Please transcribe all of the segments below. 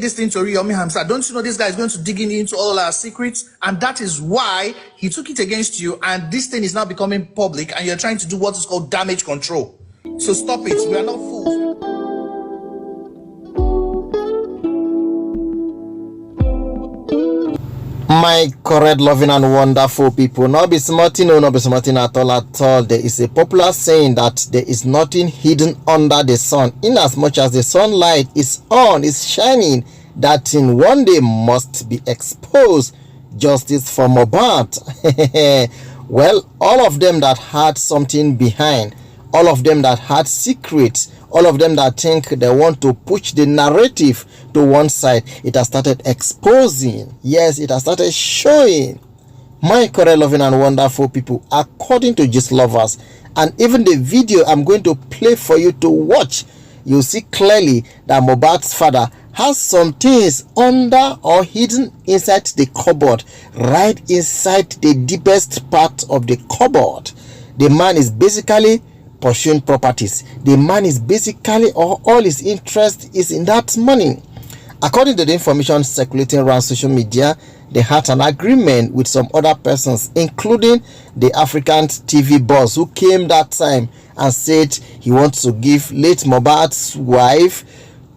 this thing to Yomi Hamza. Don't you know this guy is going to dig into all our secrets? And that is why he took it against you. And this thing is now becoming public. And you're trying to do what is called damage control. So stop it. We are not fools. My correct, loving and wonderful people, not be smarting, no, not be smarting at all. There is a popular saying that there is nothing hidden under the sun. In as much as the sunlight is on, is shining, that thing one day must be exposed. Justice for Mohbad. Well, all of them that had something behind, all of them that had secrets, all of them that think they want to push the narrative to one side, it has started exposing. Yes, it has started showing. My correct, loving and wonderful people, according to Gist Lovers, and even the video I'm going to play for you to watch, you see clearly that Mohbad's father has some things under or hidden inside the cupboard, right inside the deepest part of the cupboard. The man is basically pursuing properties. The man is basically, or all his interest is in that money. According to the information circulating around social media, they had an agreement with some other persons, including the African TV boss who came that time and said he wants to give late Mohbad's wife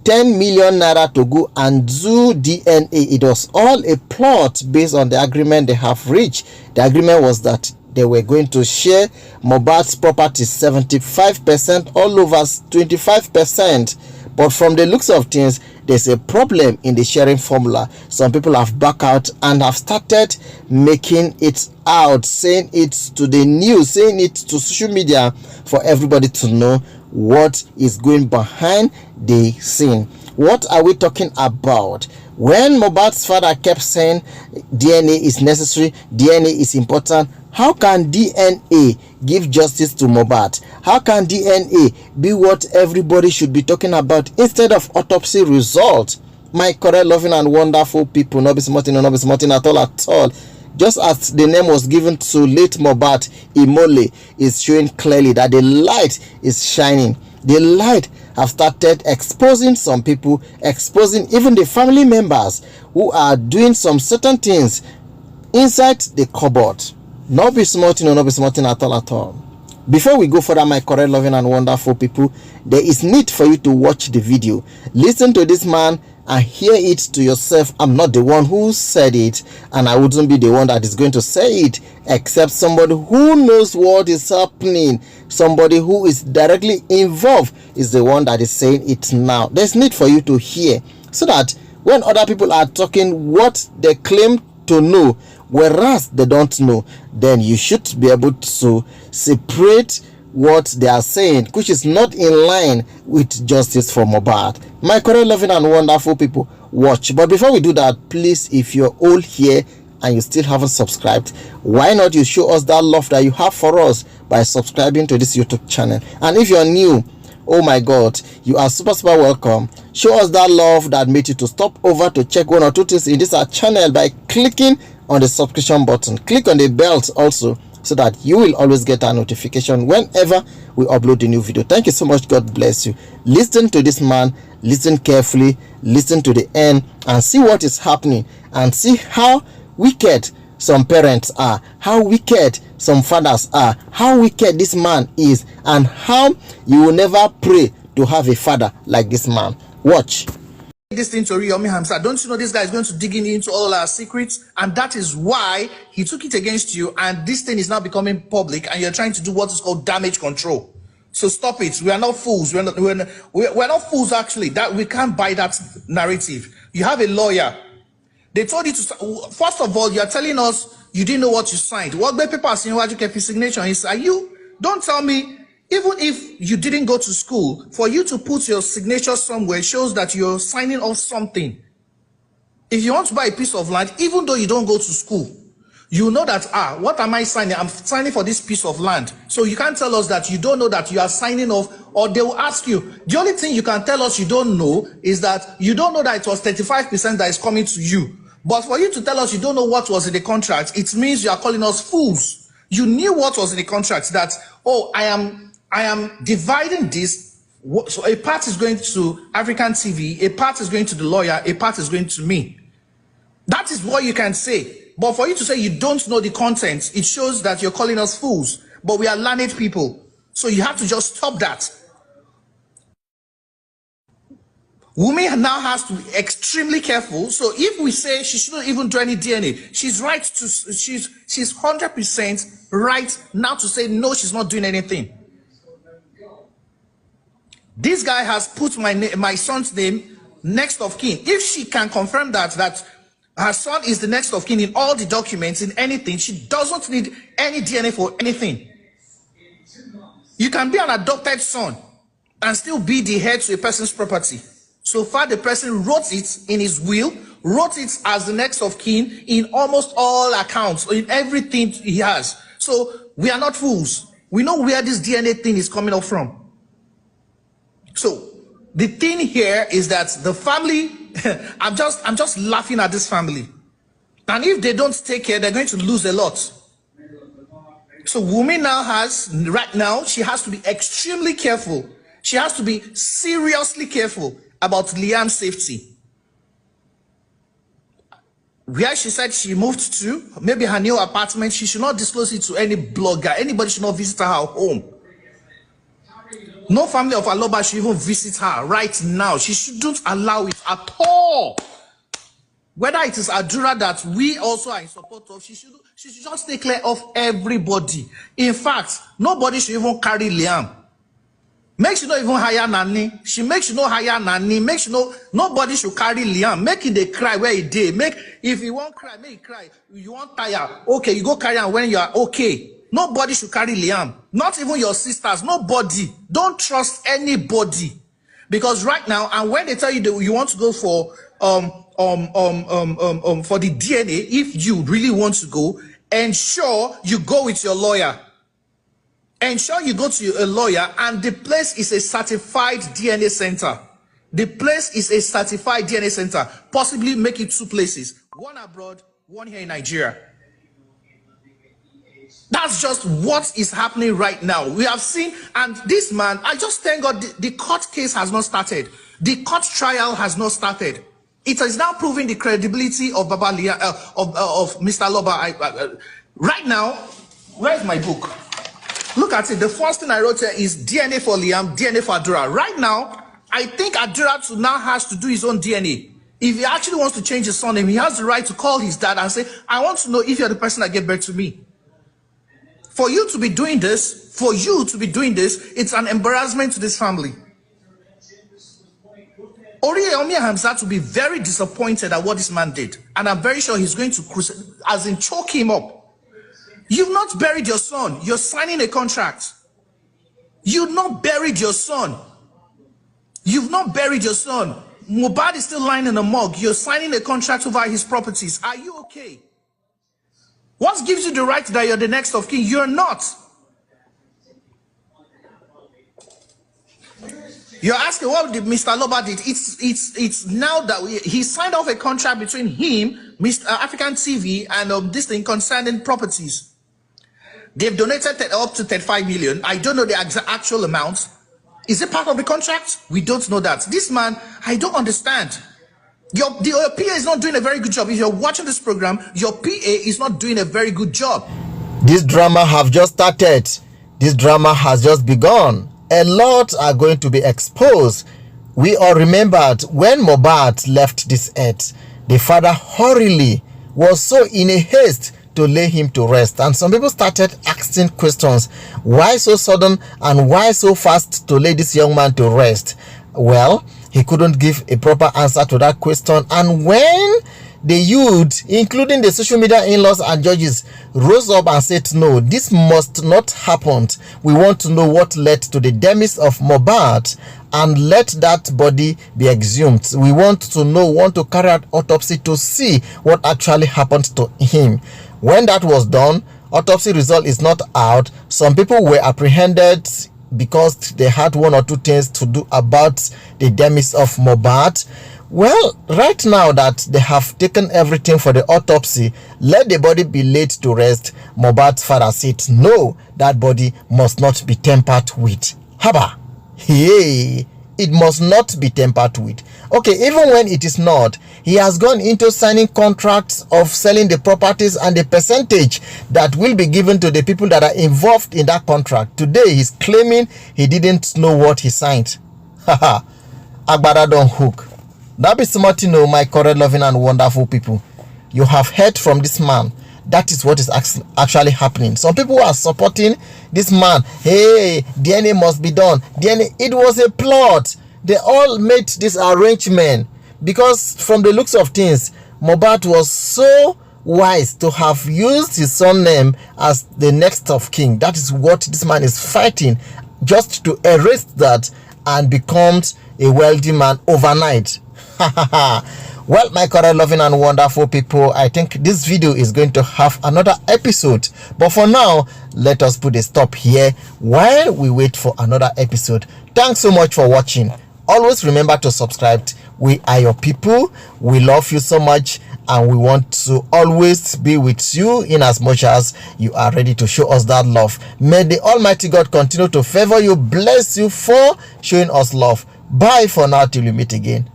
10 million naira to go and do DNA. It was all a plot based on the agreement they have reached. The agreement was that they were going to share Mohbad's property 75%, all over 25%. But from the looks of things, there's a problem in the sharing formula. Some people have backed out and have started making it out, saying it to the news, saying it to social media for everybody to know what is going behind the scene. What are we talking about? When Mohbad's father kept saying DNA is necessary, DNA is important, how can DNA give justice to Mohbad? How can DNA be what everybody should be talking about instead of autopsy results? My correct, loving and wonderful people, not be smarting, not be smarting at all. Just as the name was given to late Mohbad, Imole is showing clearly that the light is shining. The light have started exposing some people, exposing even the family members who are doing some certain things inside the cupboard. Not be smarting or not be smarting at all. Before we go further, my correct, loving and wonderful people, there is need for you to watch the video. Listen to this man and hear it to yourself. I'm not the one who said it, and I wouldn't be the one that is going to say it, except somebody who knows what is happening. Somebody who is directly involved is the one that is saying it now. There's need for you to hear, so that when other people are talking what they claim to know, whereas they don't know, then you should be able to separate what they are saying, which is not in line with justice for Mohbad. My correct, loving and wonderful people, watch. But before we do that, please, if you're all here and you still haven't subscribed, why not you show us that love that you have for us by subscribing to this YouTube channel? And if you're new, oh my God, you are super welcome. Show us that love that made you to stop over to check one or two things in this our channel by clicking on the subscription button. Click on the bell also, so that you will always get a notification whenever we upload a new video. Thank you so much. God bless you. Listen to this man, listen carefully, listen to the end, and see what is happening, and see how wicked some parents are, how wicked some fathers are, how wicked this man is, and how you will never pray to have a father like this man. Watch. This thing to Yomi Hamza. Don't you know this guy is going to dig into all our secrets? And that is why he took it against you. And this thing is now becoming public. And you're trying to do what is called damage control. So stop it. We are not fools. We're not fools, actually. That we can't buy that narrative. You have a lawyer. They told you to. First of all, you are telling us you didn't know what you signed. What the paper saying what you kept his signature is. Are you? Don't tell me. Even if you didn't go to school, for you to put your signature somewhere shows that you're signing off something. If you want to buy a piece of land, even though you don't go to school, you know that, what am I signing? I'm signing for this piece of land. So you can't tell us that you don't know that you are signing off, or they will ask you. The only thing you can tell us you don't know is that you don't know that it was 35% that is coming to you. But for you to tell us you don't know what was in the contract, it means you are calling us fools. You knew what was in the contract, that, oh, I am dividing this So a part is going to African TV, a part is going to the lawyer, a part is going to me. That is what you can say. But for you to say you don't know the content, it shows that you're calling us fools. But we are learned people. So you have to just stop that. Wumi now has to be extremely careful. So if we say she shouldn't even do any DNA, she's right to, she's 100% right now to say no, she's not doing anything. This guy has put my son's name next of kin. If she can confirm that her son is the next of kin in all the documents, in anything, she doesn't need any DNA for anything. You can be an adopted son and still be the heir to a person's property. So far, the person wrote it in his will, wrote it as the next of kin in almost all accounts, in everything he has. So we are not fools. We know where this DNA thing is coming up from. So the thing here is that the family, I'm just laughing at this family. And if they don't take care, they're going to lose a lot. So Wumi right now, she has to be extremely careful. She has to be seriously careful about Liam's safety. Where she said she moved to, maybe her new apartment, she should not disclose it to any blogger. Anybody should not visit her home. No family of Aloba should even visit her right now. She shouldn't allow it at all. Whether it is Adura that we also are in support of, she should just stay clear of everybody. In fact, nobody should even carry Liam. Make sure not even hire Nani. She makes you no hire Nani. Make sure nobody should carry Liam. Make it they cry where he did. If you want cry, make it cry. You want tire. Okay, you go carry him when you are okay. Nobody should carry Liam. Not even your sisters. Nobody. Don't trust anybody. Because right now, and when they tell you that you want to go for the DNA, if you really want to go, ensure you go with your lawyer. Ensure you go to a lawyer, and the place is a certified DNA center. The place is a certified DNA center. Possibly make it 2 places. One abroad, one here in Nigeria. That's just what is happening right now. We have seen, and this man, I just thank God the court case has not started. The court trial has not started. It is now proving the credibility of Baba Liam, of Mr. Loba. Right now, where's my book? Look at it. The first thing I wrote here is DNA for Liam, DNA for Adura. Right now, I think Adura now has to do his own DNA. If he actually wants to change his surname, he has the right to call his dad and say, I want to know if you're the person that gave birth to me. For you to be doing this, it's an embarrassment to this family. Yomi Hamzat will be very disappointed at what this man did. And I'm very sure he's going to choke him up. You've not buried your son. You're signing a contract. You've not buried your son. You've not buried your son. Mohbad is still lying in the morgue. You're signing a contract over his properties. Are you okay? What gives you the right that you're the next of kin? You're not. You're asking what did Mr. Loba did. It's now that he signed off a contract between him, Mr. African TV, and this thing concerning properties. They've donated up to 35 million. I don't know the actual amount. Is it part of the contract? We don't know that. This man, I don't understand. Your PA is not doing a very good job. If you're watching this program, your PA is not doing a very good job. This drama have just started. This drama has just begun. A lot are going to be exposed. We all remembered when Mohbad left this earth, the father hurriedly was so in a haste to lay him to rest, and some people started asking questions. Why so sudden and why so fast to lay this young man to rest? Well, he couldn't give a proper answer to that question, and when the youth, including the social media in-laws and judges, rose up and said, no, this must not happen. We want to know what led to the demise of Mohbad and let that body be exhumed. We want to carry out autopsy to see what actually happened to him. When that was done, autopsy result is not out. Some people were apprehended because they had 1 or 2 things to do about the demise of Mohbad. Well, right now that they have taken everything for the autopsy, let the body be laid to rest. Mohbad's father said, no, that body must not be tampered with. Haba. Hey, it must not be tampered with. Okay, even when it is not, he has gone into signing contracts of selling the properties and the percentage that will be given to the people that are involved in that contract. Today, he's claiming he didn't know what he signed. Haha, Agbada don't hook. That be smart to know, my correct, loving, and wonderful people. You have heard from this man. That is what is actually happening. Some people are supporting this man. Hey, DNA must be done. DNA, it was a plot. They all made this arrangement because from the looks of things, Mohbad was so wise to have used his son name as the next of king. That is what this man is fighting, just to erase that and becomes a wealthy man overnight. Well, my correct, loving, and wonderful people, I think this video is going to have another episode. But for now, let us put a stop here while we wait for another episode. Thanks so much for watching. Always remember to subscribe. We are your people. We love you so much, and we want to always be with you in as much as you are ready to show us that love. May the Almighty God continue to favor you, bless you for showing us love. Bye for now till we meet again.